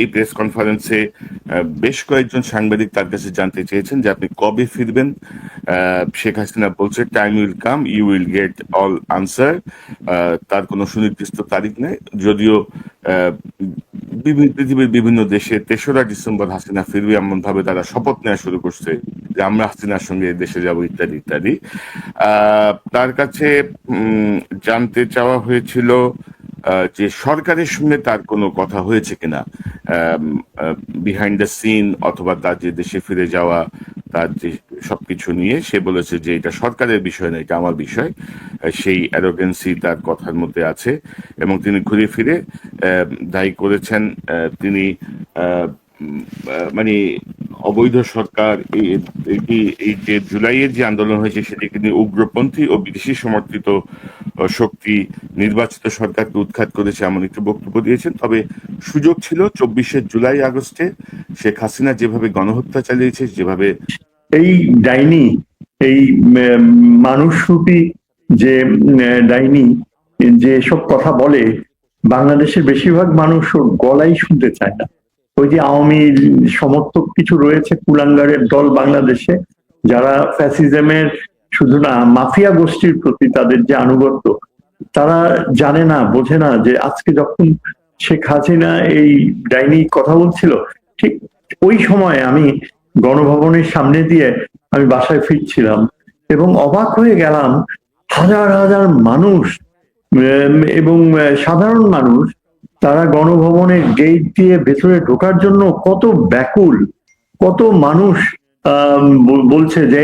এই প্রেস কনফারেন্সে বেশ কয়েকজন সাংবাদিক তার কাছে জানতে চেয়েছেন যে আপনি কবে ফিরবেন। শেখ হাসিনা বলছে time will come, you will get all answer. তার কোনো সুনির্দিষ্ট তারিখ নেই, যদিও পৃথিবীর বিভিন্ন দেশে 3রা ডিসেম্বর হাসিনা ফিরবে এমন ভাবে তারা শপথ নেওয়া শুরু করছে যে আমরা হাসিনার সঙ্গে দেশে যাব ইত্যাদি ইত্যাদি। তার কাছে জানতে চাওয়া হয়েছিল যে সরকারের সঙ্গে তার কোনো কথা হয়েছে কিনা বিহাইন্ড দ্য সিন, অথবা তার যে দেশে ফিরে যাওয়া, তার যে সবকিছু নিয়ে। সে বলেছে যে এটা সরকারের বিষয় না, এটা আমার বিষয়। সেই অ্যারোগেন্সি তার কথার মধ্যে আছে এবং তিনি ঘুরে ফিরে দায়ী করেছেন তিনি মানে অবৈধ সরকার এই যে জুলাইয়ের যে আন্দোলন হয়েছে সেটিকে নিয়ে উগ্রপন্থী ও বিদেশি সমর্থিত শক্তি নির্বাচিত সরকারকে উৎখাত করেছে এমন একটি বক্তব্য দিয়েছেন। তবে সুযোগ ছিল 24শে আগস্টে শেখ হাসিনা যেভাবে গণহত্যা চালিয়েছে, যেভাবে এই ডাইনি, এই মানুষরূপী যে ডাইনি যে সব কথা বলে, বাংলাদেশের বেশিরভাগ মানুষ ওর গলাই শুনতে চায় না। ওই যে আওয়ামী সমর্থক কিছু রয়েছে, কুলাঙ্গারের দল বাংলাদেশে, যারা ফ্যাসিজমের শুধু না মাফিয়া গোষ্ঠীর প্রতি তাদের যে আনুগত্য, তারা জানে না, বোঝে না যে আজকে যখন শেখ হাসিনা এই ডাইনি কথা বলছিল, ঠিক ওই সময় আমি গণভবনের সামনে দিয়ে আমি বাসায় ফিরছিলাম এবং অবাক হয়ে গেলাম, হাজার হাজার মানুষ এবং সাধারণ মানুষ তারা গণভবনের গেট দিয়ে ভেতরে ঢোকার জন্য কত ব্যাকুল, কত মানুষ বলছে যে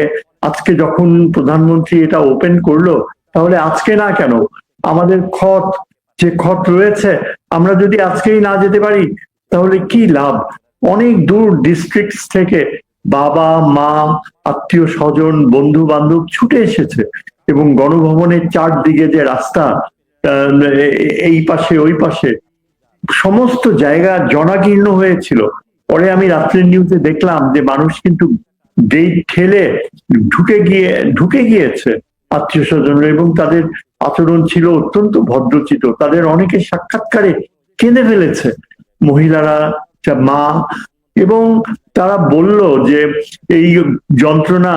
আজকে যখন প্রধানমন্ত্রী এটা ওপেন করলো, তাহলে আজকে না কেন, আমাদের যে খত রয়েছে আমরা যদি আজকেই না যেতে পারি তাহলে কি লাভ। অনেক দূর ডিস্ট্রিক্ট থেকে বাবা মা আত্মীয় স্বজন বন্ধু বান্ধব ছুটে এসেছে এবং গণভবনের চারদিকে যে রাস্তা, এই পাশে ওই পাশে সমস্ত জায়গা জনাকীর্ণ হয়েছিল। পরে আমি রাত্রের নিউজে দেখলাম যে মানুষ কিন্তু গেট ঠেলে ঢুকে গিয়েছে আত্মীয় স্বজনরা, এবং তাদের আচরণ ছিল অত্যন্ত ভদ্রচিত। তাদের অনেকে সাক্ষাৎকারে কেঁদে ফেলেছে, মহিলারা, মা, এবং তারা বলল যে এই যন্ত্রণা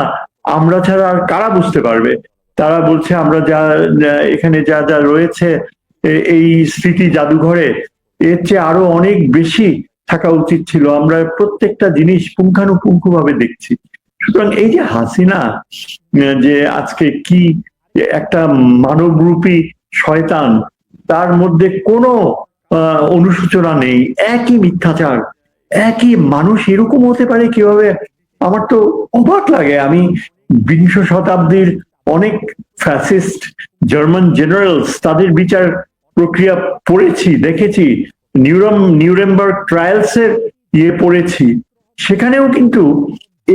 আমরা ছাড়া আর কারা বুঝতে পারবে। তারা বলছে আমরা এখানে যা যা রয়েছে এই স্মৃতি জাদুঘরে, এর চেয়ে আরো অনেক বেশি থাকা উচিত ছিল, আমরা প্রত্যেকটা জিনিস পুঙ্খানুপুঙ্খ ভাবে দেখছি। সুতরাং এই যে হাসিনা যে আজকে কি একটা মানবরূপী শয়তান, তার মধ্যে কোনো অনুশোচনা নেই, একই মিথ্যাচার, একই মানুষ এরকম হতে পারে কিভাবে, আমার তো অবাক লাগে। আমি বিংশ শতাব্দীর অনেক ফ্যাসিস্ট জার্মান জেনারেলস, তাদের বিচার প্রক্রিয়া পড়েছি, দেখেছি, নিউরেমবার্গ ট্রায়ালস এর পড়েছি, সেখানেও কিন্তু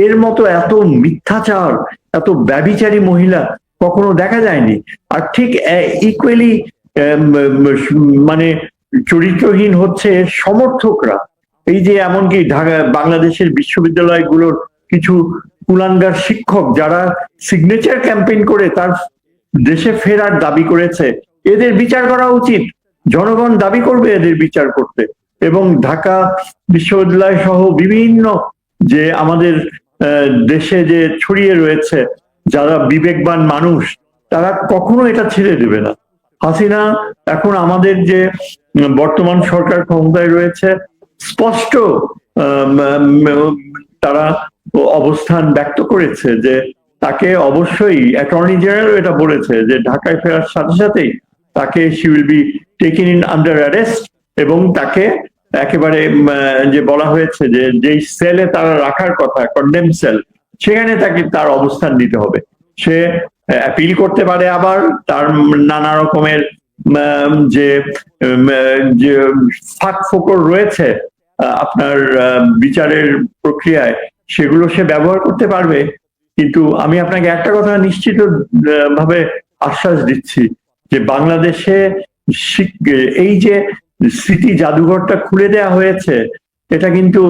এর মতো এত মিথ্যাচার, এত ব্যভিচারী মহিলা কখনো দেখা যায়নি। আর ঠিক ইকুয়ালি মানে চরিত্রহীন হচ্ছে সমর্থকরা। এই যে এমনকি বাংলাদেশের বিশ্ববিদ্যালয়গুলোর কিছু কুলাঙ্গার শিক্ষক যারা সিগনেচার ক্যাম্পেইন করে তার দেশে ফেরার দাবি করেছে, এদের বিচার করা উচিত। জনগণ দাবি করবে এদের বিচার করতে। এবং ঢাকা বিশ্ববিদ্যালয় সহ বিভিন্ন যে আমাদের দেশে যে ছড়িয়ে রয়েছে যারা বিবেকবান মানুষ, তারা কখনো এটা ছেড়ে দেবে না। হাসিনা এখন আমাদের যে বর্তমান সরকার ক্ষমতায় রয়েছে, স্পষ্ট তারা অবস্থান ব্যক্ত করেছে যে তাকে অবশ্যই, অ্যাটর্নি জেনারেল এটা বলেছে যে ঢাকায় ফেরার সাথে সাথেই তাকে she will be taken in under arrest, এবং তাকে একেবারে যে বলা হয়েছে যে যেই সেলে তারা রাখার কথা, কন্ডেম সেল, সেখানে তাকে তার অবস্থান নিতে হবে। সে অ্যাপিল করতে পারে, আবার তার নানা রকমের যে ফাঁক ফোকর রয়েছে আপনার বিচারের প্রক্রিয়ায়, সেগুলো সে ব্যবহার করতে পারবে। কিন্তু আমি আপনাকে একটা কথা নিশ্চিত ভাবে আশ্বাস দিচ্ছি যে বাংলাদেশে এই যে স্মৃতি জাদুঘরটা খুলে দেয়া হয়েছে, এটা কিন্তু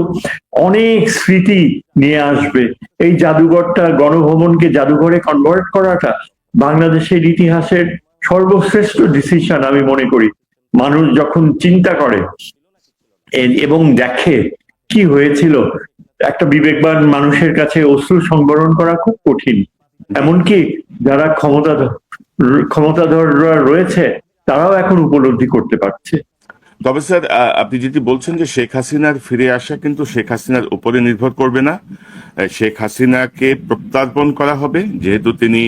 অনেক স্মৃতি নিয়ে আসবে। এই জাদুঘরটা, গণভবনকে জাদুঘরে কনভার্ট করাটা বাংলাদেশের ইতিহাসের সর্বশ্রেষ্ঠ ডিসিশন আমি মনে করি। মানুষ যখন চিন্তা করে এবং দেখে কি হয়েছিল, একটা বিবেকবান মানুষের কাছে অশ্রু সংবরণ করা খুব কঠিন। এমনকি যারা ক্ষমতাধররা রয়েছে তারাও এখন উপলব্ধি করতে পারছে। তবে স্যার, আপনি যেটি বলছেন যে শেখ হাসিনার ফিরে আসা কিন্তু শেখ হাসিনার উপরে নির্ভর করবে না। শেখ হাসিনাকে প্রত্যার্পণ করা হবে, যেহেতু তিনি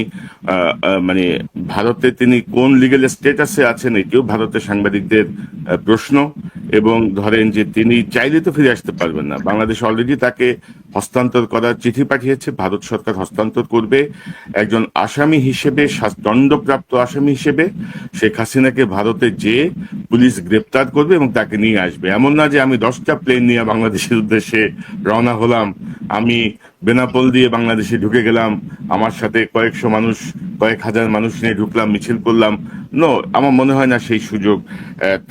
মানে ভারতে তিনি কোন লিগ্যাল স্ট্যাটাসে আছেন এটিও ভারতের সাংবাদিকদের প্রশ্ন। এবং ধরেন যে তিনি চাইলে তো ফিরে আসতে পারবেন না, বাংলাদেশ অলরেডি তাকে হস্তান্তর করার চিঠি পাঠিয়েছে, ভারত সরকার হস্তান্তর করবে। একজন আসামি হিসেবে, দণ্ডপ্রাপ্ত আসামি হিসেবে শেখ হাসিনাকে ভারতে যেয়ে পুলিশ গ্রেপ্তার করবে এবং তাকে নিয়ে আসবে। এমন না যে আমি 10টা প্লেন নিয়ে বাংলাদেশের উদ্দেশ্যে রওনা হলাম, আমি বেনাপোল দিয়ে বাংলাদেশে ঢুকে গেলাম, আমার সাথে কয়েকশো মানুষ, কয়েক হাজার মানুষ নিয়ে ঢুকলাম, মিছিল করলাম। নো, আমার মনে হয় না সেই সুযোগ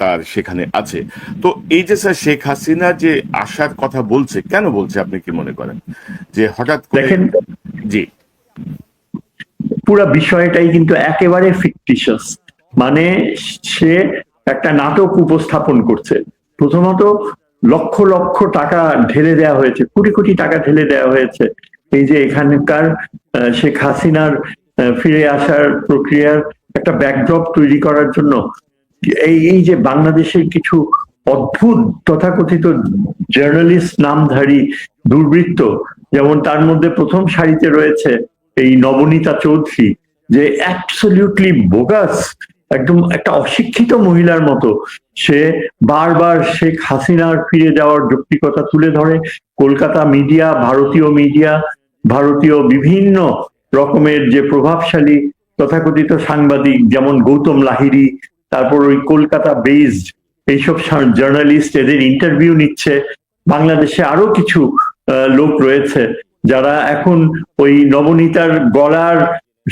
তার সেখানে আছে। তো এই যে স্যার শেখ হাসিনা যে আসার কথা বলছে, কেন বলছে আপনি কি মনে করেন যে হঠাৎ করে? দেখেন, জি, পুরো বিষয়টাই কিন্তু একেবারে ফিকটিশিয়াস। মানে সে একটা নাটক উপস্থাপন করছে। প্রথমত লক্ষ লক্ষ টাকা ঢেলে দেওয়া হয়েছে, কোটি কোটি টাকা ঢেলে দেওয়া হয়েছে এই যে এখানকার শেখ হাসিনার ফিরে আসার প্রক্রিয়ার একটা ব্যাকড্রপ তৈরি করার জন্য। এই যে বাংলাদেশের কিছু অদ্ভুত তথাকথিত জার্নালিস্ট নামধারী দুর্বৃত্ত, যেমন তার মধ্যে প্রথম সারিতে রয়েছে এই নবনীতা চৌধুরী, যে অ্যাবসলিউটলি বোগাস, একদম একটা অশিক্ষিত মহিলার মতো সে বারবার শেখ হাসিনার ফিরে যাওয়ার যৌক্তিকতা তুলে ধরে। কলকাতা মিডিয়া, ভারতীয় মিডিয়া, ভারতীয় বিভিন্ন রকমের যে প্রভাবশালী তথাকথিত সাংবাদিক, যেমন গৌতম লাহিড়ী, তারপর ওই কলকাতা বেসড এইসব জার্নালিস্ট, এদের ইন্টারভিউ নিচ্ছে। বাংলাদেশে আরো কিছু লোক রয়েছে যারা এখন ওই নবনীতার গলার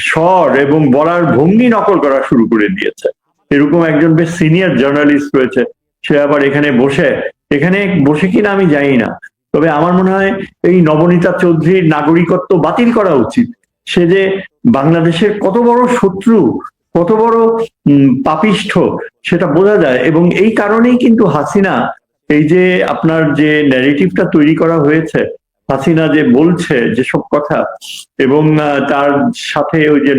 স্বর এবং বলার ভঙ্গি নকল করা শুরু করে দিয়েছে। এরকম একজন বেশ সিনিয়র জার্নালিস্ট রয়েছে, সে আবার এখানে বসে কিনা আমি জানি না, তবে আমার মনে হয় এই নবনীতা চৌধুরীর নাগরিকত্ব বাতিল করা উচিত। সে যে বাংলাদেশের কত বড় শত্রু, কত বড় পাপিষ্ঠ, সেটা বোঝা যায়। এবং এই কারণেই কিন্তু হাসিনা, এই যে আপনার যে ন্যারেটিভটা তৈরি করা হয়েছে, হাসিনা যে বলছে যেসব কথা, এবং তার সাথে ওই যে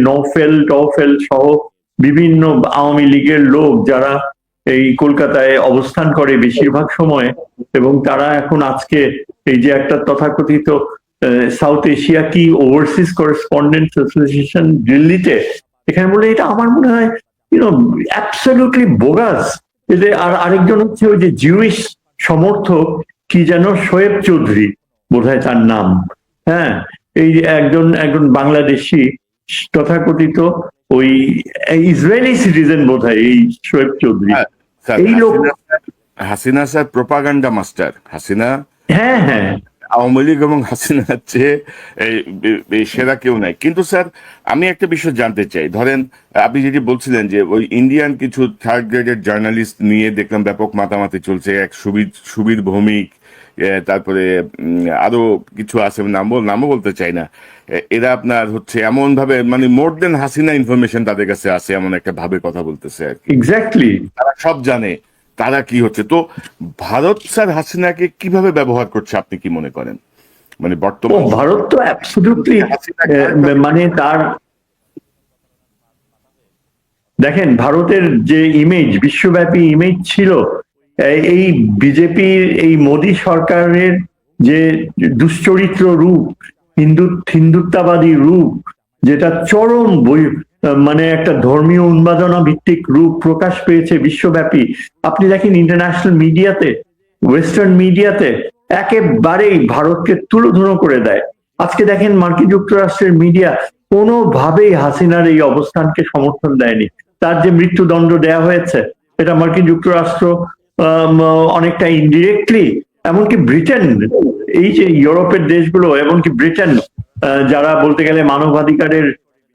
টফেল সহ বিভিন্ন আওয়ামী লীগের লোক যারা এই কলকাতায় অবস্থান করে বেশিরভাগ সময়, এবং তারা এখন আজকে এই যে একটা তথাকথিত সাউথ এশিয়া কি ওভারসিজ করেসপন্ডেন্ট অ্যাসোসিয়েশন দিল্লিতে, এখানে বলে, এটা আমার মনে হয় অ্যাবসলিউটলি বোগাস। এতে আরেকজন হচ্ছে ওই যে জিউইশ সমর্থক, কি যেন শোয়েব চৌধুরী বোধহয় তার নাম, হ্যাঁ, এই একজন বাংলাদেশি তথাকথিত ওই ইসরায়েলি সিটিজেন বোধহয় এই শোয়েব চৌধুরী। এই লোক Hasina sir propaganda master. Hasina, হ্যাঁ হ্যাঁ, আওয়ামী লীগ এবং হাসিনার চেয়ে সেরা কেউ নাই। কিন্তু স্যার, আমি একটা বিষয় জানতে চাই, ধরেন আপনি যেটি বলছিলেন যে ওই ইন্ডিয়ান কিছু থার্ড গ্রেডের জার্নালিস্ট নিয়ে দেখলাম ব্যাপক মাতামাতি চলছে, এক সুবীর ভৌমিক, তারপরে আরো কিছু আছে, নামও বলতে চাই না। এরা আপনার হচ্ছে এমন ভাবে, মানে মোর দেন হাসিনা ইনফরমেশন তাদের কাছে আছে, এমন একটা ভাবে কথা বলতেছে আর কি। এক্স্যাক্টলি, তারা সব জানে তারা কি হচ্ছে। তো ভারত স্যার হাসিনাকে কিভাবে ব্যবহার করছে আপনি কি মনে করেন? মানে বর্তমান ভারত তো অ্যাবসলিউটলি, মানে তার, দেখেন ভারতের যে ইমেজ, বিশ্বব্যাপী ইমেজ ছিল, এই বিজেপির এই মোদী সরকারের যে দুশ্চরিত্র রূপ, হিন্দুত্ববাদী রূপ, যেটা চরম মানে একটা ধর্মীয় উন্মাদনা ভিত্তিক রূপ প্রকাশ পেয়েছে বিশ্বব্যাপী। আপনি দেখেন ইন্টারন্যাশনাল মিডিয়াতে, ওয়েস্টার্ন মিডিয়াতে একেবারেই ভারতকে তুলোধুনো করে দেয়। আজকে দেখেন মার্কিন যুক্তরাষ্ট্রের মিডিয়া কোনোভাবেই হাসিনার এই অবস্থানকে সমর্থন দেয়নি। তার যে মৃত্যুদণ্ড দেয়া হয়েছে, এটা মার্কিন যুক্তরাষ্ট্র অনেকটা ইনডিরেক্টলি, এমনকি ব্রিটেন, এই যে ইউরোপের দেশগুলো, এমনকি ব্রিটেন, যারা বলতে গেলে মানবাধিকারের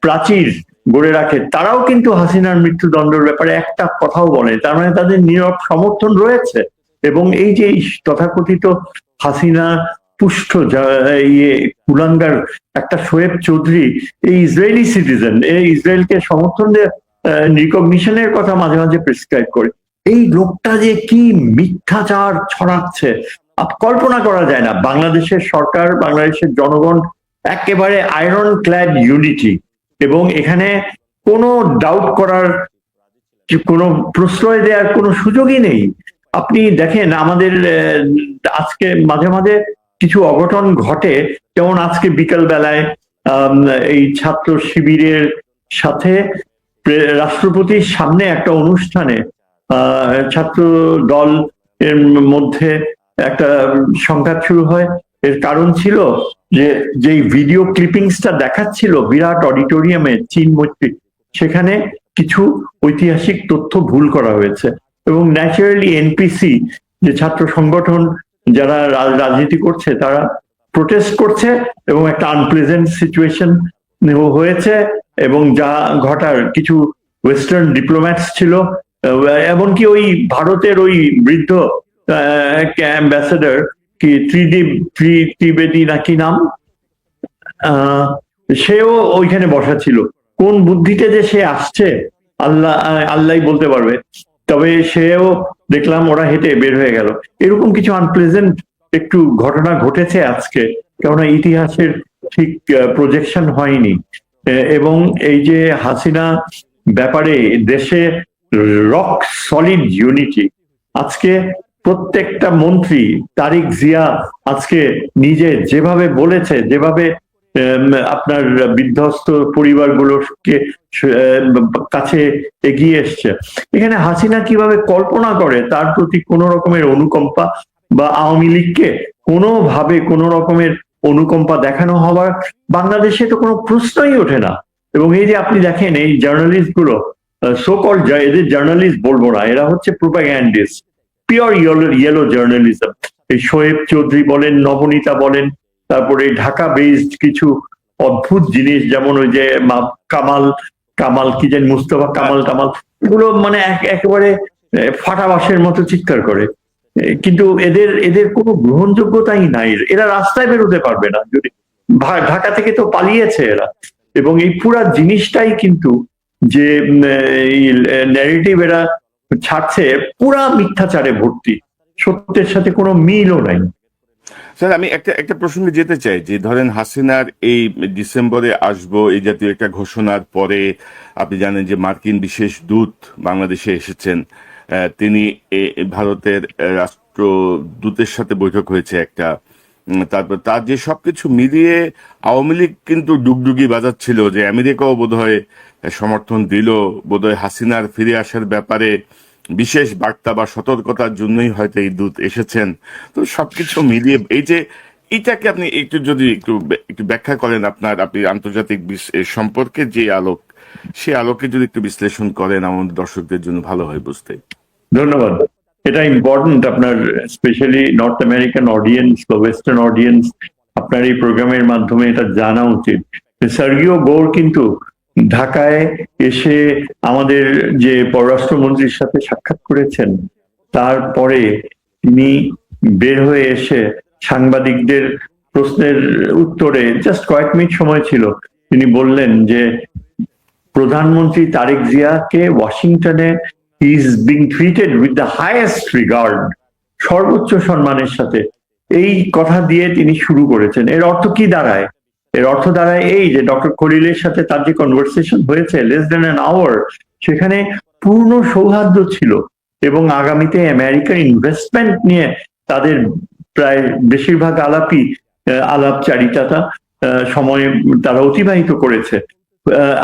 প্রাচীর গড়ে রাখে, তারাও কিন্তু হাসিনার মৃত্যুদণ্ডের ব্যাপারে একটা কথাও বলে। তার মানে তাদের নীরব সমর্থন রয়েছে। এবং এই যে তথাকথিত হাসিনা পুষ্ট কুলাঙ্গার একটা শোয়েব চৌধুরী, এই ইসরায়েলি সিটিজেন, এই ইসরায়েলকে সমর্থন রিকগনিশনের কথা মাঝে মাঝে প্রেসক্রাইব করে। এই লোকটা যে কি মিথ্যাচার ছড়াচ্ছে কল্পনা করা যায় না। বাংলাদেশের সরকার, বাংলাদেশের জনগণ একেবারে আয়রন ক্ল্যাড ইউনিটি, এবং এখানে কোনো ডাউট করার, কোনো প্রশ্রয় দেওয়ার কোনো সুযোগই নেই। আপনি দেখেন আমাদের আজকে মাঝে মাঝে কিছু অঘটন ঘটে, যেমন আজকে বিকাল বেলায় এই ছাত্র শিবিরের সাথে রাষ্ট্রপতির সামনে একটা অনুষ্ঠানে ছাত্র দল এর মধ্যে একটা সংঘাত শুরু হয়। এর কারণ ছিল যে যেই ভিডিও ক্লিপিংসটা দেখাচ্ছিল বিরাট অডিটোরিয়ামে চীন মৈত্রী, সেখানে কিছু ঐতিহাসিক তথ্য ভুল করা হয়েছে, এবং ন্যাচারালি এনপিসি যে ছাত্র সংগঠন যারা রাজনীতি করছে তারা প্রোটেস্ট করছে, এবং একটা আনপ্লেজেন্ট সিচুয়েশন হয়েছে। এবং যা ঘটার, কিছু ওয়েস্টার্ন ডিপ্লোম্যাটস ছিল, এমনকি ওই ভারতের ওই বৃদ্ধ অ্যাম্বাসেডর কি ত্রিবেদী নাকি নাম, সেও ওইখানে বসা ছিল। কোন বুদ্ধিতে যে সে আসছে আল্লাহ বলতে পারবে। তবে সেও দেখলাম ওরা হেঁটে বের হয়ে গেল। এরকম কিছু আনপ্লেজেন্ট একটু ঘটনা ঘটেছে আজকে, কেননা ইতিহাসের ঠিক প্রজেকশন হয়নি। এবং এই যে হাসিনা ব্যাপারে দেশে রক সলিড ইউনিটি, আজকে প্রত্যেকটা মন্ত্রী, তারিক জিয়া আজকে নিজে যেভাবে বলেছে, যেভাবে আপনার বিধ্বস্ত পরিবারগুলোকে কাছে এগিয়ে এসছে, এখানে হাসিনা কিভাবে কল্পনা করে তার প্রতি কোন রকমের অনুকম্পা, বা আওয়ামী লীগকে কোনোভাবে কোন রকমের অনুকম্পা দেখানো হওয়ার বাংলাদেশে তো কোনো প্রশ্নই ওঠে না। এবং এই যে আপনি দেখেন এই জার্নালিস্ট গুলো, সো কল্ড, এদের জার্নালিস্ট বলবো না, এরা হচ্ছে প্রোপাগ্যান্ডিস্ট, পিওর ইয়েলো জার্নালিজম। এই শোয়েব চৌধুরী বলেন, নবনীতা বলেন, তারপরে ঢাকা বেসড কিছু অদ্ভুত জিনিস, যেমন ওই যে কামাল কি জানি, মুস্তফা কামাল, এগুলো মানে একেবারে ফাটাবাসের মতো চিৎকার করে। কিন্তু এদের কোনো গ্রহণযোগ্যতাই নাই, এরা রাস্তায় বেরোতে পারবে না। যদি ঢাকা থেকে তো পালিয়েছে এরা, এবং এই পুরা জিনিসটাই কিন্তু যে ন্যারেটিভ এরা ছাড়ছে পুরা মিথ্যাচারে ভর্তি, সত্যের সাথে কোনো মিলও নাই। স্যার, আমি একটা প্রসঙ্গে যেতে চাই, যে ধরেন হাসিনার এই ডিসেম্বরে আসবো এই জাতীয় একটা ঘোষণার পরে আপনি জানেন যে মার্কিন বিশেষ দূত বাংলাদেশে এসেছেন। তিনি ভারতের রাষ্ট্রদূতের সাথে বৈঠক হয়েছে একটা। তারপর তার যে সবকিছু মিলিয়ে আওয়ামী লীগ কিন্তু ডুগডুগি বাজাচ্ছিল যে আমেরিকাও বোধহয় সমর্থন দিল, বোধহয় হাসিনার ফিরে আসার ব্যাপারে বিশেষ বার্তা বা সতর্কতার জন্যই হয়তো এই দূত এসেছেন। তো সবকিছু মিলিয়ে এই যে এটাকে আপনি একটু যদি একটু ব্যাখ্যা করেন, আপনি আন্তর্জাতিক সম্পর্কে যে আলোক, সে আলোকে যদি একটু বিশ্লেষণ করেন আমাদের দর্শকদের জন্য ভালো হয় বুঝতে। ধন্যবাদ। এটা ইম্পর্টেন্ট আপনার, স্পেশালি নর্থ আমেরিকান অডিয়েন্স বা ওয়েস্টার্ন অডিয়েন্স, আপনার এই প্রোগ্রামের মাধ্যমে এটা জানা উচিত। সার্গিও গৌর কিন্তু ঢাকায় এসে আমাদের যে পররাষ্ট্রমন্ত্রীর সাথে সাক্ষাৎ করেছেন, তারপরে তিনি বের হয়ে এসে সাংবাদিকদের প্রশ্নের উত্তরে, জাস্ট কয়েক মিনিট সময় ছিল, তিনি বললেন যে প্রধানমন্ত্রী তারেক জিয়াকে ওয়াশিংটনে is being treated with the highest regard, সর্বোচ্চ সম্মানের সাথে। এই কথা দিয়ে তিনি শুরু করেছেন। এর অর্থ কি দাঁড়ায়? এর অর্থ দাঁড়ায় এই যে ডক্টর খলিলের সাথে তার যে কনভারসেশন হয়েছে লেস দেন অ্যান আওয়ার, সেখানে পূর্ণ সৌহার্দ্য ছিল, এবং আগামীতে আমেরিকান ইনভেস্টমেন্ট নিয়ে তাদের প্রায় বেশিরভাগ আলাপচারিতা সময় তারা অতিবাহিত করেছে।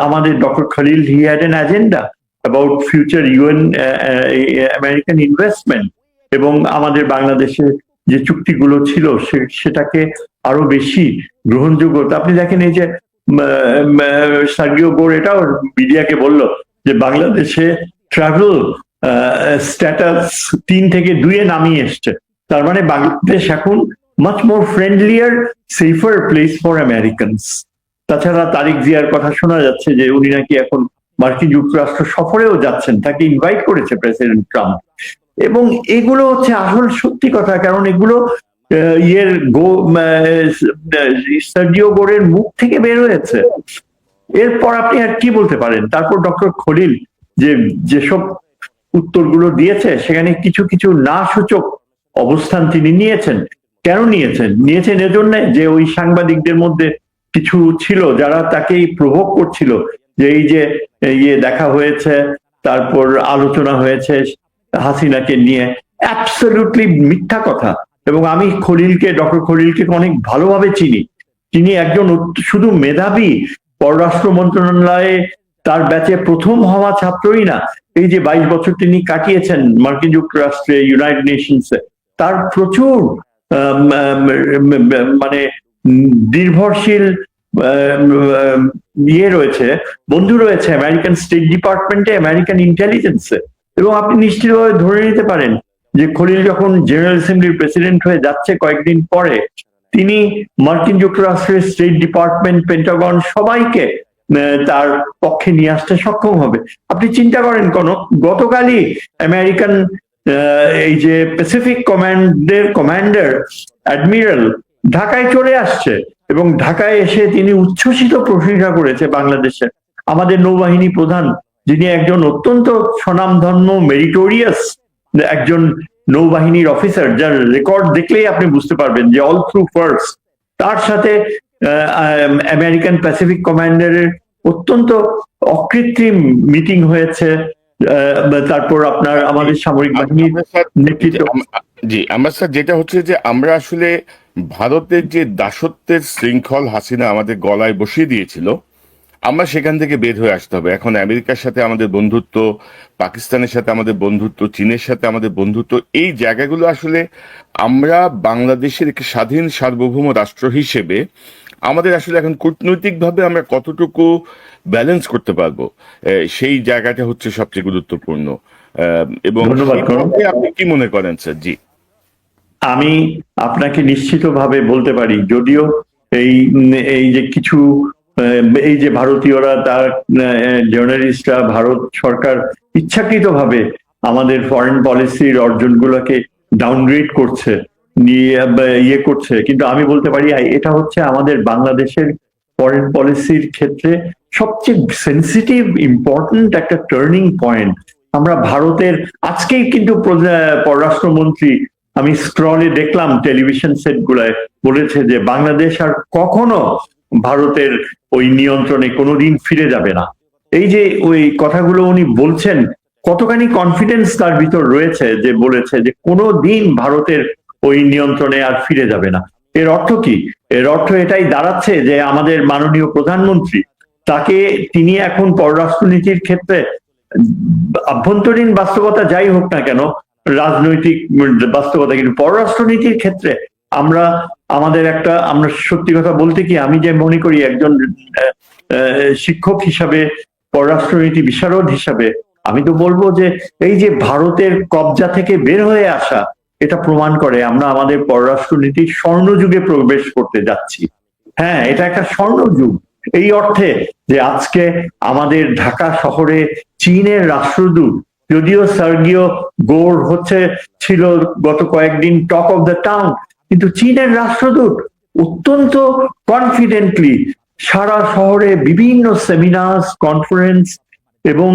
আমাদের doctor Khalil, he had an agenda about future UN American investment, এবং আমাদের বাংলাদেশের যে চুক্তিগুলো ছিল সেটাকে আরো বেশি গ্রহণযোগ্য। আপনি দেখেন এই যে সার্গিও গৌর এটাও মিডিয়াকে বলল যে বাংলাদেশে ট্রাভেল স্ট্যাটাস 3 থেকে 2-এ নামিয়ে এসছে। তার মানে বাংলাদেশ এখন much more friendlier, safer place for Americans. তাছাড়া তারিক জিয়ার কথা শোনা যাচ্ছে যে উনি নাকি এখন মার্কিন যুক্তরাষ্ট্র সফরেও যাচ্ছেন, তাকে ইনভাইট করেছে প্রেসিডেন্ট ট্রাম্প। এবং এগুলো হচ্ছে আসল সত্যি কথা, কারণ এগুলো সার্জিও গোরের মুখ থেকে বের হয়েছে। এরপর আপনি আর কি বলতে পারেন? তারপর ডক্টর খলিল যেসব উত্তরগুলো দিয়েছে সেখানে কিছু কিছু না সূচক অবস্থান তিনি নিয়েছেন। কেন নিয়েছেন এজন্য যে ওই সাংবাদিকদের মধ্যে কিছু ছিল যারা তাকেই প্রভোগ করছিল, যে এই যে দেখা হয়েছে, তারপর আলোচনা হয়েছে হাসিনাকে নিয়ে, অ্যাবসলিউটলি মিথ্যা কথা। এবং আমি ডক্টর খলিলকে অনেক ভালোভাবে চিনি। তিনি একজন শুধু মেধাবী, পররাষ্ট্র মন্ত্রণালয়ে তার ব্যাচে প্রথম হওয়া ছাত্রই না, এই যে 22 বছর তিনি কাটিয়েছেন মার্কিন যুক্তরাষ্ট্রে, ইউনাইটেড নেশনসে, তার প্রচুর মানে নির্ভরশীল রয়েছে, বন্ধু রয়েছে আমেরিকান স্টেট ডিপার্টমেন্টে, আমেরিকান ইন্টেলিজেন্সে। এবং আপনি নিশ্চিতভাবে ধরে নিতে পারেন যে খলিল যখন জেনারেল অ্যাসেম্বলির প্রেসিডেন্ট হয়ে যাচ্ছে কয়েকদিন পরে, তিনি মার্কিন যুক্তরাষ্ট্রের স্টেট ডিপার্টমেন্ট, পেন্টাগন সবাইকে তার পক্ষে নিয়ে আসতে সক্ষম হবে। আপনি চিন্তা করেন, গতকালই আমেরিকান এই যে প্যাসিফিক কমান্ডার অ্যাডমিরাল ঢাকায় চলে আসছে, এবং ঢাকায় এসে তিনি উচ্ছ্বসিত প্রশংসা করেছে বাংলাদেশের আমাদের নৌবাহিনী প্রধান, যিনি একজন অত্যন্ত স্বনামধন্য মেরিটোরিয়াস একজন নৌবাহিনীর অফিসার, যার রেকর্ড দেখলেই আপনি বুঝতে পারবেন যে অল থ্রু ফার্স্ট। তার সাথে আমেরিকান প্যাসিফিক কমান্ডারের অত্যন্ত অকৃত্রিম মিটিং হয়েছে। তারপর আপনার আমাদের সামরিক বাহিনীর নেতৃত্ব। জি, আমরা স্যার যেটা হচ্ছে যে আমরা আসলে ভারতের যে দাসত্বের শৃঙ্খল হাসিনা আমাদের গলায় বসিয়ে দিয়েছিল, আমরা সেখান থেকে বের হয়ে আসতে হবে। এখন আমেরিকার সাথে আমাদের বন্ধুত্ব, পাকিস্তানের সাথে আমাদের বন্ধুত্ব, চীনের সাথে আমাদের বন্ধুত্ব, এই জায়গাগুলো আসলে আমরা বাংলাদেশের একটি স্বাধীন সার্বভৌম রাষ্ট্র হিসেবে আমাদের আসলে এখন কূটনৈতিকভাবে আমরা কতটুকু ব্যালেন্স করতে পারবো, সেই জায়গাটা হচ্ছে সবচেয়ে গুরুত্বপূর্ণ। এবং আপনি কি মনে করেন স্যার? জি, আমি আপনাকে নিশ্চিতভাবে বলতে পারি, যদিও এই যে কিছু এই যে ভারতীয়রা, তার জার্নালিস্টরা, ভারত সরকার ইচ্ছাকৃতভাবে আমাদের ফরেন পলিসির অর্জনগুলোকে ডাউনগ্রেড করছে, করছে, কিন্তু আমি বলতে পারি এটা হচ্ছে আমাদের বাংলাদেশের ফরেন পলিসির ক্ষেত্রে সবচেয়ে সেন্সিটিভ ইম্পর্টেন্ট একটা টার্নিং পয়েন্ট। আমরা ভারতের আজকেই কিন্তু পররাষ্ট্রমন্ত্রী, আমি স্ক্রলে দেখলাম টেলিভিশন সেট গুলায়, বলেছে যে বাংলাদেশ আর কখনো ভারতের ওই নিয়ন্ত্রণে কোনোদিন ফিরে যাবে না। এই যে ওই কথাগুলো উনি বলছেন, কতখানি কনফিডেন্স তার ভিতর রয়েছে, যে বলেছে যে কোনোদিন ভারতের ওই নিয়ন্ত্রণে আর ফিরে যাবে না। এর অর্থ কি? এর অর্থ এটাই দাঁড়াচ্ছে যে আমাদের মাননীয় প্রধানমন্ত্রী, তিনি এখন পররাষ্ট্রনীতির ক্ষেত্রে, আভ্যন্তরীণ বাস্তবতা যাই হোক না কেন, রাজনৈতিক বাস্তবতা, কিন্তু পররাষ্ট্রনীতির ক্ষেত্রে আমরা সত্যি কথা বলতে কি, আমি যে মনে করি একজন শিক্ষক হিসাবে, পররাষ্ট্রনীতি বিশারদ হিসাবে, আমি তো বলবো যে এই যে ভারতের কবজা থেকে বের হয়ে আসা, এটা প্রমাণ করে আমরা আমাদের পররাষ্ট্রনীতির স্বর্ণযুগে প্রবেশ করতে যাচ্ছি। হ্যাঁ, এটা একটা স্বর্ণযুগ এই অর্থে যে আজকে আমাদের ঢাকা শহরে চীনের রাষ্ট্রদূত, যদিও সার্গিও গোর ছিল গত কয়েকদিন টক অফ দ্য টাউন, কিন্তু চীনের রাষ্ট্রদূত অত্যন্ত কনফিডেন্টলি সারা শহরে বিভিন্ন সেমিনার, কনফারেন্স এবং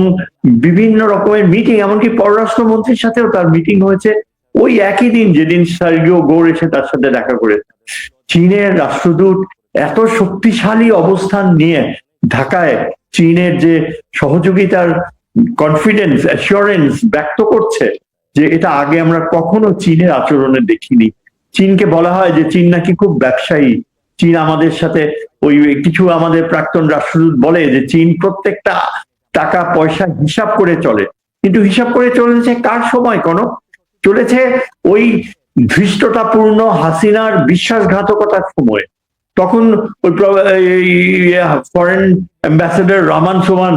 বিভিন্ন রকমের মিটিং, এমনকি পররাষ্ট্রমন্ত্রীর সাথেও তার মিটিং হয়েছে ওই একই দিন যেদিন সার্গিও গোর এসে তার সাথে দেখা করেছে। চীনের রাষ্ট্রদূত এত শক্তিশালী অবস্থান নিয়ে ঢাকায় চীনের যে সহযোগিতার কনফিডেন্স, অ্যাসিওরেন্স ব্যক্ত করছে, যে এটা আগে আমরা কখনো চীনের আচরণে দেখিনি। চীনকে বলা হয় যে চীন নাকি খুব ব্যবসায়ী, চীন আমাদের সাথে কিছু আমাদের প্রাক্তন রাষ্ট্রদূত বলে যে চীন প্রত্যেকটা টাকা পয়সা হিসাব করে চলে, কিন্তু হিসাব করে চলেছে কার সময়? চলেছে ওই ধৃষ্টতাপূর্ণ হাসিনার বিশ্বাসঘাতকতার সময়। তখন ওই ফরেন অ্যাম্বাসেডর রহমান সোমান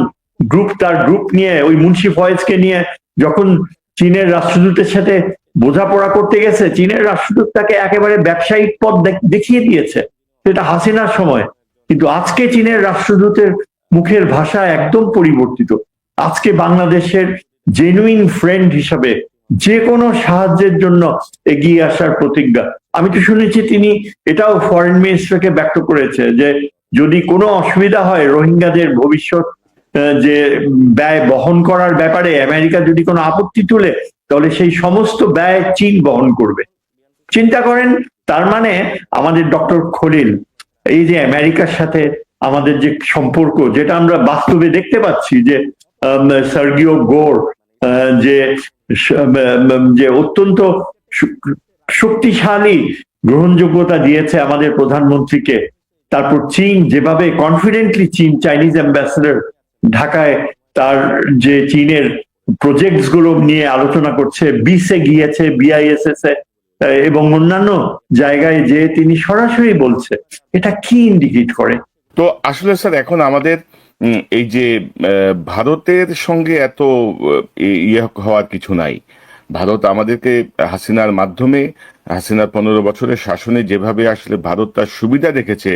তার গ্রুপ নিয়ে, ওই মুন্সি ফয়েজকে নিয়ে যখন চীনের রাষ্ট্রদূতের সাথে বোঝাপড়া করতে গেছে, চীনের রাষ্ট্রদূত তাকে একেবারে ব্যবসায়িক পথ দেখিয়ে দিয়েছে, সেটা হাসিনার সময়। কিন্তু আজকে চীনের রাষ্ট্রদূতের মুখের ভাষা একদম পরিবর্তিত। আজকে বাংলাদেশের জেনুইন ফ্রেন্ড হিসাবে যে কোনো সাহায্যের জন্য এগিয়ে আসার প্রতিজ্ঞা। আমি তো শুনেছি তিনি এটাও ফরেন মিনিস্টারকে ব্যক্ত করেছে যে যদি কোনো অসুবিধা হয় রোহিঙ্গাদের ভবিষ্যৎ যে ব্যয় বহন করার ব্যাপারে আমেরিকা যদি কোনো আপত্তি তুলে, তাহলে সেই সমস্ত ব্যয় চীন বহন করবে। চিন্তা করেন, তার মানে আমাদের ডক্টর খলিল, এই যে আমেরিকার সাথে আমাদের যে সম্পর্ক, যেটা আমরা বাস্তবে দেখতে পাচ্ছি যে সার্গিও গোর যে যে অত্যন্ত শক্তিশালী গ্রহণযোগ্যতা দিয়েছে আমাদের প্রধানমন্ত্রীকে, তারপর চীন যেভাবে কনফিডেন্টলি চাইনিজ অ্যাম্বাসেডর ঢাকায় তার যে চীনের প্রজেক্টস গুলো নিয়ে আলোচনা করছে, বিসে গিয়েছে, বিআইএসএস এ এবং অন্যান্য জায়গায় যে তিনি সরাসরি বলছে, এটা কি ইন্ডিকেট করে? তো আসলে স্যার এখন আমাদের এই যে ভারতের সঙ্গে এত ইয়ে হওয়ার কিছু নাই। ভারত আমাদেরকে হাসিনার মাধ্যমে, হাসিনার 15 বছরের শাসনে যেভাবে আসলে ভারত তার সুবিধা দেখেছে,